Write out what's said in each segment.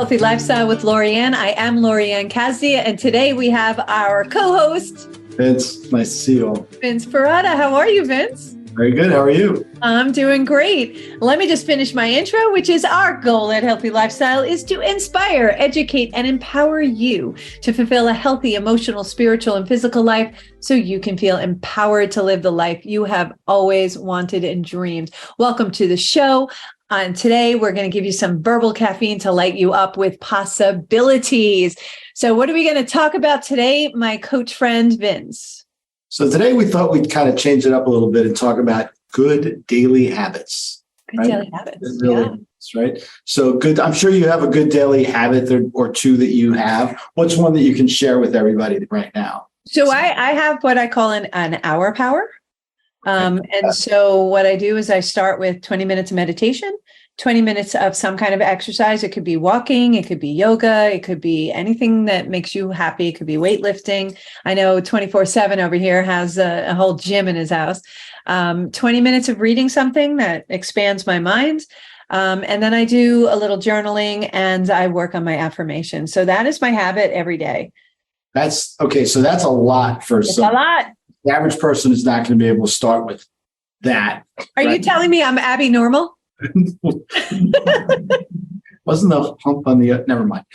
Healthy Lifestyle with Lorianne. I am Lorianne Casdia, and today we have our co-host, Vince. Nice to see you all. Vince Perrotta. How are you, Vince? Very good. How are you? I'm doing great. Let me just finish my intro, which is our goal at Healthy Lifestyle is to inspire, educate, and empower you to fulfill a healthy, emotional, spiritual, and physical life so you can feel empowered to live the life you have always wanted and dreamed. Welcome to the show. And today we're going to give you some verbal caffeine to light you up with possibilities. So what are we going to talk about today, my coach friend, Vince? So today we thought we'd kind of change it up a little bit and talk about good daily habits. Good right? daily habits. Right. So good. I'm sure you have a good daily habit or two that you have. What's one that you can share with everybody right now? So I have what I call an hour power. And so what I do is I start with 20 minutes of meditation, 20 minutes of some kind of exercise. It could be walking, it could be yoga, it could be anything that makes you happy. It could be weightlifting. I know 24/7 over here has a whole gym in his house. 20 minutes of reading something that expands my mind. And then I do a little journaling and I work on my affirmation. So that is my habit every day. That's okay. So that's a lot for It's a lot. The average person is not going to be able to start with that. Are you telling me I'm Abby Normal? Wasn't the hump on the, never mind.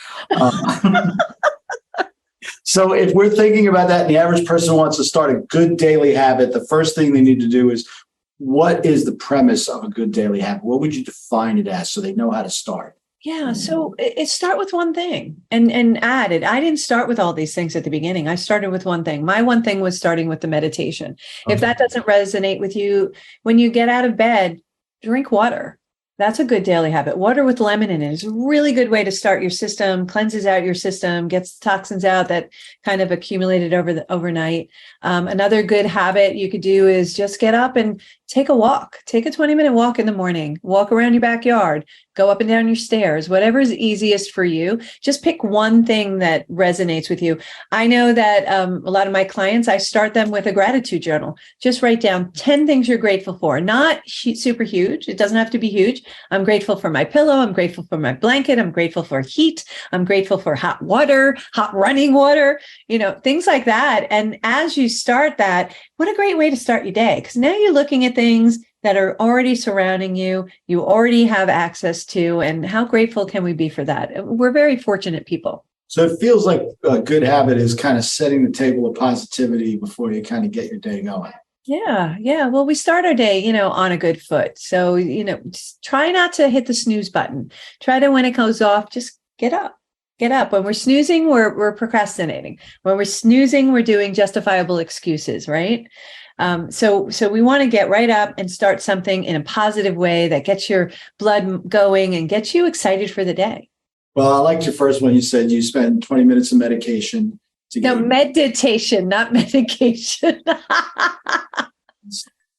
So if we're thinking about that and the average person wants to start a good daily habit, the first thing they need to do is, what is the premise of a good daily habit? What would you define it as so they know how to start? Yeah. So it start with one thing and add it. I didn't start with all these things at the beginning. I started with one thing. My one thing was starting with the meditation. Okay. If that doesn't resonate with you, when you get out of bed, drink water. That's a good daily habit. Water with lemon in it is a really good way to start your system, cleanses out your system, gets toxins out that kind of accumulated overnight. Another good habit you could do is just get up and take a walk. Take a 20-minute walk in the morning. Walk around your backyard. Go up and down your stairs. Whatever is easiest for you. Just pick one thing that resonates with you. I know that a lot of my clients, I start them with a gratitude journal. Just write down 10 things you're grateful for. Not super huge. It doesn't have to be huge. I'm grateful for my pillow. I'm grateful for my blanket. I'm grateful for heat. I'm grateful for hot water, hot running water, things like that. And as you start that, what a great way to start your day. Because now you're looking at things that are already surrounding you, you already have access to, and how grateful can we be for that? We're very fortunate people. So it feels like a good habit is kind of setting the table of positivity before you kind of get your day going. Yeah. Well, we start our day, on a good foot. So, just try not to hit the snooze button. Try to, when it goes off, just get up. Get up. When we're snoozing, we're procrastinating. When we're snoozing, we're doing justifiable excuses, right? So we want to get right up and start something in a positive way that gets your blood going and gets you excited for the day. Well, I liked your first one. You said you spend 20 minutes of medication. Meditation, not medication.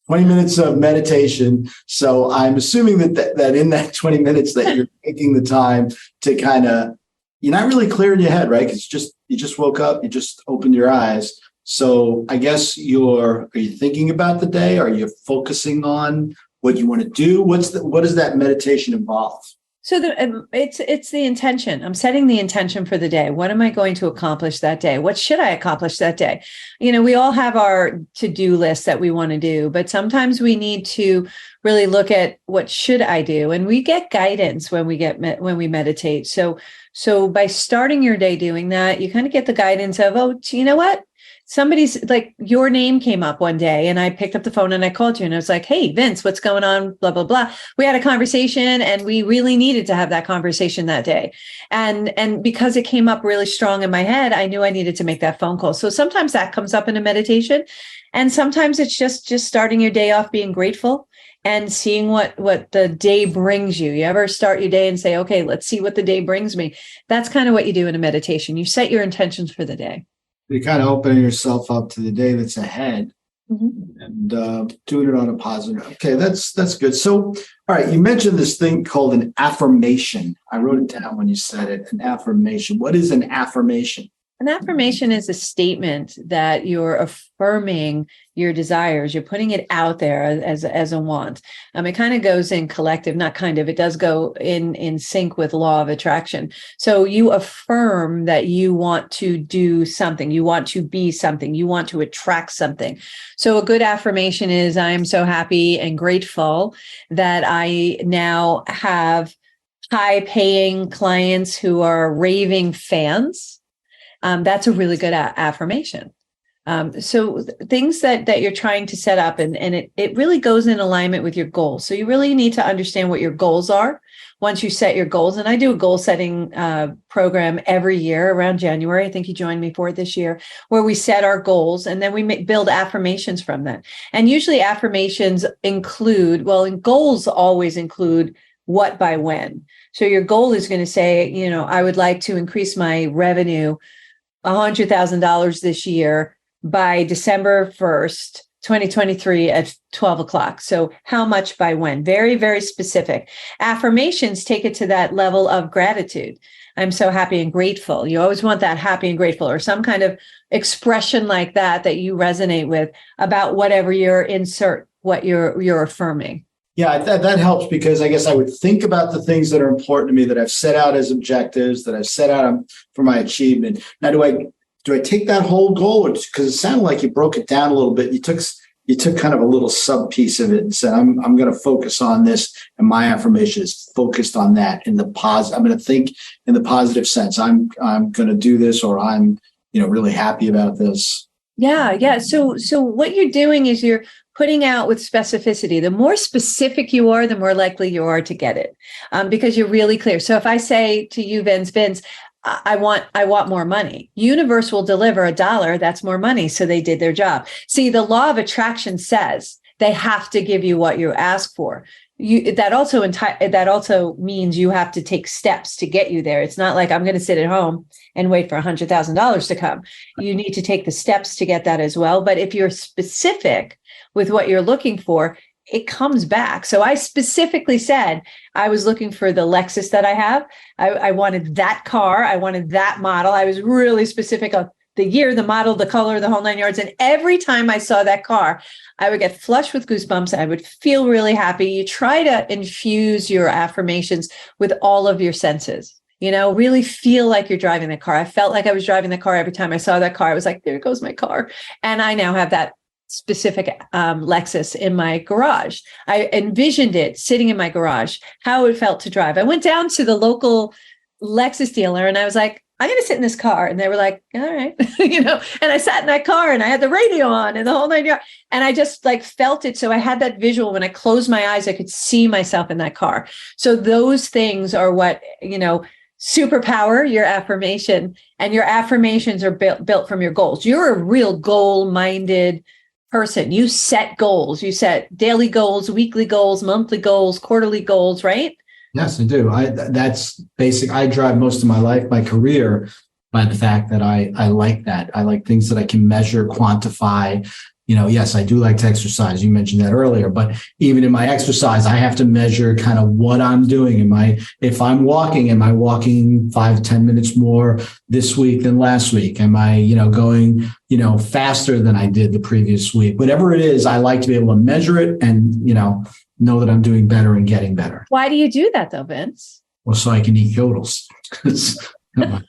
20 minutes of meditation. So I'm assuming that in that 20 minutes that you're taking the time to kind of, you're not really clearing your head, right? Because you just woke up, you just opened your eyes. So I guess are you thinking about the day? Are you focusing on what you want to do? What does that meditation involve? So it's the intention. I'm setting the intention for the day. What am I going to accomplish that day? What should I accomplish that day? We all have our to-do list that we want to do, but sometimes we need to really look at what should I do? And we get guidance when we meditate. So by starting your day doing that, you kind of get the guidance of, oh, you know what? Somebody's like, your name came up one day and I picked up the phone and I called you and I was like, hey, Vince, what's going on? Blah, blah, blah. We had a conversation and we really needed to have that conversation that day. And because it came up really strong in my head, I knew I needed to make that phone call. So sometimes that comes up in a meditation. And sometimes it's just starting your day off being grateful and seeing what the day brings you. You ever start your day and say, okay, let's see what the day brings me. That's kind of what you do in a meditation. You set your intentions for the day. You're kind of opening yourself up to the day that's ahead and doing it on a positive. Okay, that's good. So, all right, you mentioned this thing called an affirmation. I wrote it down when you said it, an affirmation. What is an affirmation? An affirmation is a statement that you're affirming your desires. You're putting it out there as a want. It kind of goes in collective, not kind of, it does go in sync with law of attraction. So you affirm that you want to do something, you want to be something, you want to attract something. So a good affirmation is, I am so happy and grateful that I now have high paying clients who are raving fans. That's a really good affirmation. So things that you're trying to set up, and it really goes in alignment with your goals. So you really need to understand what your goals are once you set your goals. And I do a goal setting program every year around January. I think you joined me for it this year, where we set our goals and then we build affirmations from that. And usually affirmations include, and goals always include what by when. So your goal is going to say, I would like to increase my revenue $100,000 this year by December 1st, 2023 at 12 o'clock. So how much by when? Very, very specific. Affirmations take it to that level of gratitude. I'm so happy and grateful. You always want that happy and grateful, or some kind of expression like that you resonate with about whatever what you're affirming. Yeah, that helps, because I guess I would think about the things that are important to me, that I've set out as objectives, that I've set out for my achievement. Now, do I take that whole goal? Because it sounded like you broke it down a little bit. You took kind of a little sub piece of it and said, I'm going to focus on this, and my affirmation is focused on that in the positive. I'm going to think in the positive sense. I'm going to do this, or I'm really happy about this. Yeah. So what you're doing is you're putting out with specificity. The more specific you are, the more likely you are to get it, because you're really clear. So if I say to you, Vince, I want more money, universe will deliver $1. That's more money. So they did their job. See, the law of attraction says they have to give you what you ask for. That also means you have to take steps to get you there. It's not like I'm going to sit at home and wait for $100,000 to come. You need to take the steps to get that as well. But if you're specific with what you're looking for, it comes back. So I specifically said I was looking for the Lexus that I have. I wanted that car. I wanted that model. I was really specific on the year, the model, the color, the whole 9 yards. And every time I saw that car, I would get flushed with goosebumps. I would feel really happy. You try to infuse your affirmations with all of your senses. Really feel like you're driving the car. I felt like I was driving the car every time I saw that car. I was like, there goes my car. And I now have that specific Lexus in my garage. I envisioned it sitting in my garage, how it felt to drive. I went down to the local Lexus dealer and I was like, I'm going to sit in this car. And they were like, all right, and I sat in that car and I had the radio on and the whole 9 yards. And I just felt it. So I had that visual. When I closed my eyes, I could see myself in that car. So those things are what, superpower your affirmation, and your affirmations are built from your goals. You're a real goal-minded person. You set goals. You set daily goals, weekly goals, monthly goals, quarterly goals, right? Yes, I do. That's basic. I drive most of my life, my career, by the fact that I like that. I like things that I can measure, quantify. Yes, I do like to exercise. You mentioned that earlier, but even in my exercise, I have to measure kind of what I'm doing. If I'm walking, am I walking 5-10 minutes more this week than last week? Am I, going, faster than I did the previous week? Whatever it is, I like to be able to measure it and, know that I'm doing better and getting better. Why do you do that though, Vince? Well, so I can eat yodels. And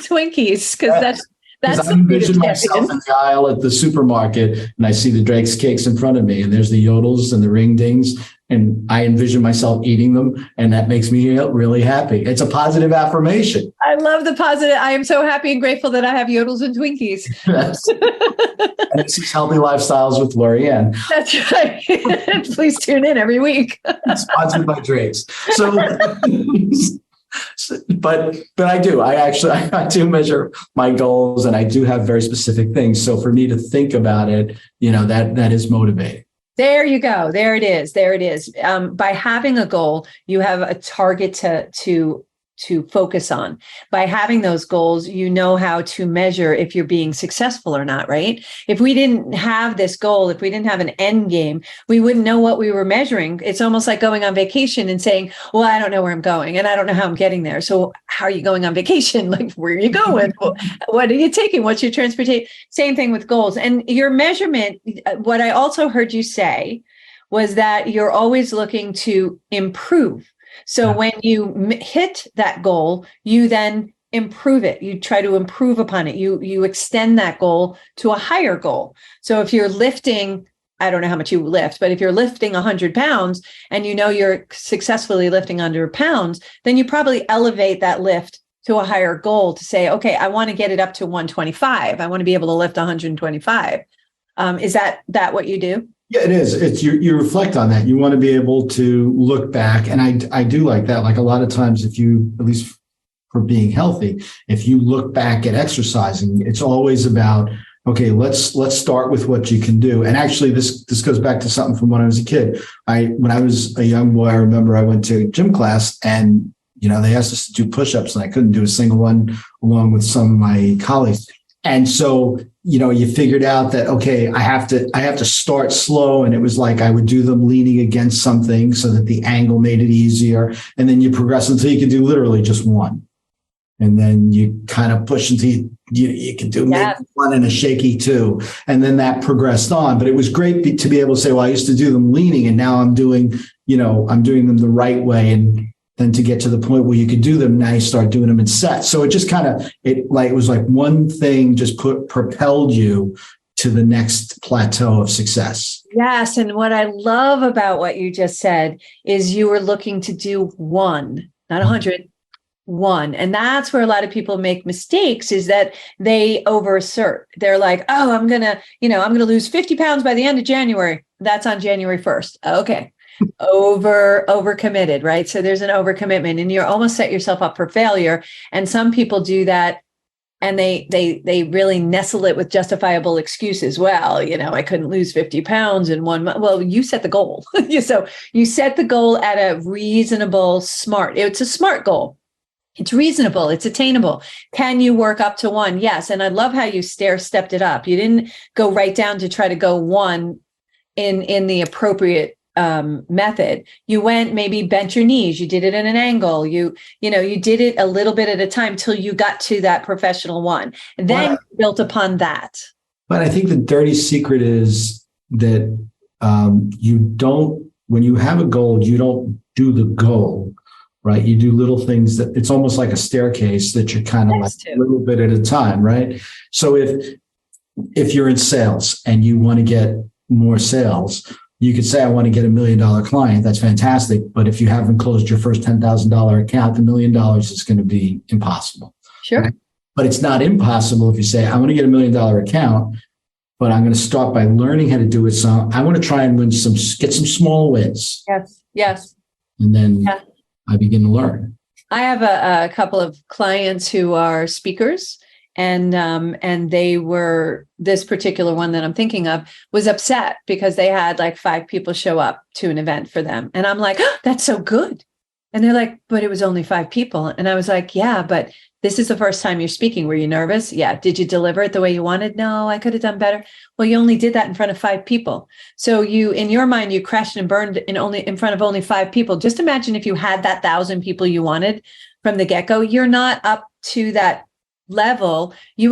Twinkies, because that's I envision myself in the aisle at the supermarket and I see the Drake's cakes in front of me and there's the yodels and the ring dings, and I envision myself eating them, and that makes me really happy. It's a positive affirmation. I love the positive. I am so happy and grateful that I have yodels and Twinkies. Yes. And this is Healthy Lifestyles with Lorianne. That's right. Please tune in every week. Sponsored by Drake's. But I do. I do measure my goals, and I do have very specific things. So for me to think about it, that is motivating. There you go. There it is. By having a goal, you have a target to focus on. By having those goals, you know how to measure if you're being successful or not, right? If we didn't have this goal, if we didn't have an end game, we wouldn't know what we were measuring. It's almost like going on vacation and saying, well, I don't know where I'm going and I don't know how I'm getting there. So how are you going on vacation? Like, where are you going? What are you taking? What's your transportation? Same thing with goals. And your measurement, what I also heard you say was that you're always looking to improve. So when you hit that goal, you then improve it. You try to improve upon it. You extend that goal to a higher goal. So if you're lifting, I don't know how much you lift, but if you're lifting 100 pounds and you know you're successfully lifting 100 pounds, then you probably elevate that lift to a higher goal to say, okay, I want to get it up to 125. I want to be able to lift 125. Is that what you do? Yeah, it is. It's you reflect on that. You want to be able to look back. And I do like that. Like a lot of times, if you, at least for being healthy, if you look back at exercising, it's always about, okay, let's start with what you can do. And actually this goes back to something from when I was a kid. When I was a young boy, I remember I went to gym class and, they asked us to do push-ups and I couldn't do a single one along with some of my colleagues. And so, you figured out that, okay, I have to start slow. And it was like, I would do them leaning against something so that the angle made it easier. And then you progress until you can do literally just one. And then you kind of push until you can do maybe one and a shaky two. And then that progressed on. But it was great to be able to say, well, I used to do them leaning and now I'm doing them the right way. And then to get to the point where you could do them, now you start doing them in sets. So it just it was like one thing just propelled you to the next plateau of success. Yes. And what I love about what you just said is you were looking to do one, not 100, one. And that's where a lot of people make mistakes, is that they overassert. They're like, oh, I'm going to lose 50 pounds by the end of January. That's on January 1st. Okay. Over committed, right? So there's an overcommitment and you're almost set yourself up for failure. And some people do that and they really nestle it with justifiable excuses. Well, I couldn't lose 50 pounds in 1 month. Well, you set the goal. So you set the goal at a reasonable, it's a smart goal. It's reasonable. It's attainable. Can you work up to one? Yes. And I love how you stepped it up. You didn't go right down to try to go one in the appropriate method. You went, maybe bent your knees. You did it in an angle. You did it a little bit at a time till you got to that professional one. And then you built upon that. But I think the dirty secret is that when you have a goal, you don't do the goal, right? You do little things that it's almost like a staircase that you're kind of like a little bit at a time, right? So if you're in sales and you want to get more sales, you could say, I want to get $1 million client. That's fantastic. But if you haven't closed your first $10,000 account, the $1 million is going to be impossible. Sure. Right? But it's not impossible if you say, I want to get $1 million account, but I'm going to start by learning how to do it. So I want to try and get some small wins. Yes. And then I begin to learn. I have a couple of clients who are speakers. And they were, this particular one that I'm thinking of was upset because they had like 5 people show up to an event for them. And I'm like, oh, that's so good. And they're like, but it was only 5 people. And I was like, yeah, but this is the first time you're speaking. Were you nervous? Yeah. Did you deliver it the way you wanted? No, I could have done better. Well, you only did that in front of 5 people. So in your mind, you crashed and burned in front of only 5 people. Just imagine if you had that 1,000 people you wanted from the get-go. You're not up to that level. She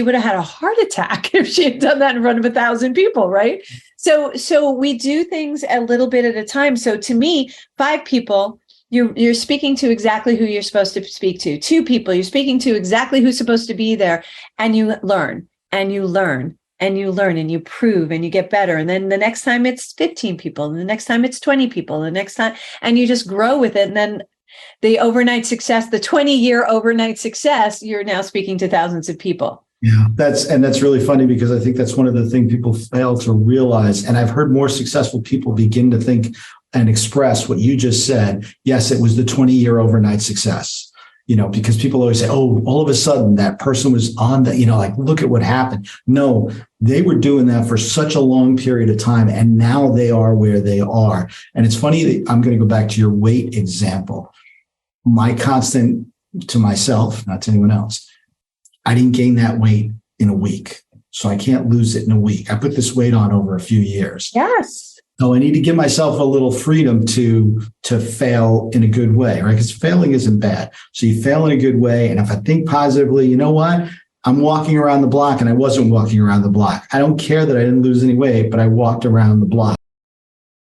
would have had a heart attack if she had done that in front of 1,000 people, right? So we do things a little bit at a time. So to me, 5 people, you're speaking to exactly who you're supposed to speak to. 2 people, you're speaking to exactly who's supposed to be there, and you learn and you learn and you learn and you prove and you get better. And then the next time it's 15 people, and the next time it's 20 people, and the next time, and you just grow with it. And then the overnight success, the 20-year overnight success, you're now speaking to thousands of people. Yeah, that's really funny because I think that's one of the things people fail to realize. And I've heard more successful people begin to think and express what you just said. Yes, it was the 20-year overnight success, because people always say, oh, all of a sudden that person was on the, like, look at what happened. No, they were doing that for such a long period of time. And now they are where they are. And it's funny that I'm going to go back to your weight example. My constant to myself, not to anyone else, I didn't gain that weight in a week. So I can't lose it in a week. I put this weight on over a few years. Yes. So I need to give myself a little freedom to fail in a good way, right? Because failing isn't bad. So you fail in a good way. And if I think positively, you know what? I'm walking around the block and I wasn't walking around the block. I don't care that I didn't lose any weight, but I walked around the block.